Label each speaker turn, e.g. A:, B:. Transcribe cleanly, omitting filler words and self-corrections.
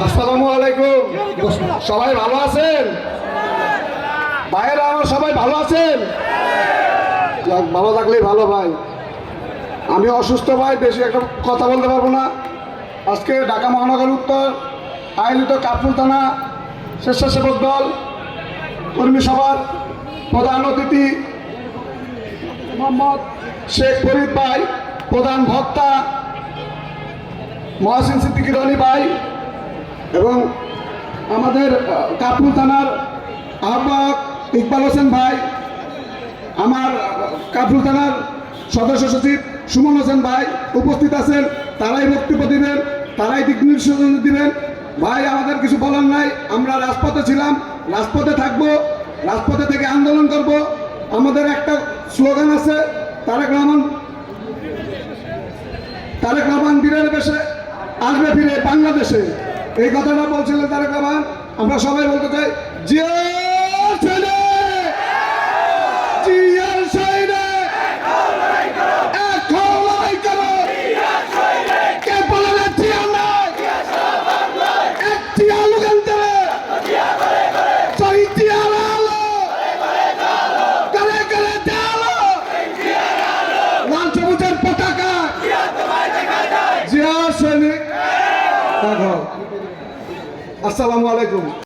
A: আসসালামু আলাইকুম। সবাই ভালো আছেন? ভাইয়েরা আমার সবাই ভালো আছেন? ভালো থাকলেই ভালো ভাই। আমি অসুস্থ ভাই, বেশি একটা কথা বলতে পারবো না। আজকে ঢাকা মহানগর উত্তর আয়োজিত কাপুর থানা স্বেচ্ছাসেবক দল কর্মী সভার প্রধান অতিথি মোহাম্মদ শেখ ফরিদ ভাই, প্রধান বক্তা মহসিন সিদ্দিকী রনি ভাই এবং আমাদের কাপুর থানার আহ্বায়ক ইকবাল হোসেন ভাই, আমার কাপুর থানার সদস্য সচিব সুমন হোসেন ভাই উপস্থিত আছেন। তারাই বক্তব্য দিবেন, তারাই দিক নির্দেশনা দিবেন। ভাই আমাদের কিছু বলার নাই, আমরা রাজপথে ছিলাম, রাজপথে থাকবো, রাজপথে থেকে আন্দোলন করব। আমাদের একটা স্লোগান আছে, তারেক রহমান বীরের বেশে আসবে ফিরে বাংলাদেশে। এই কথাটা বলছিলেন তারেক রহমান। আমরা সবাই বলতে চাই জিয়া ছেলে, জিয়া ছেলে, এখন লড়াই করো। কে বলে না জিয়া নাই? একটি আলু কিনতে ছয়টি আলো করে করে দেয়ালো লাল সবুজের পতাকা জিয়া সৈনিক। আসসালামু আলাইকুম।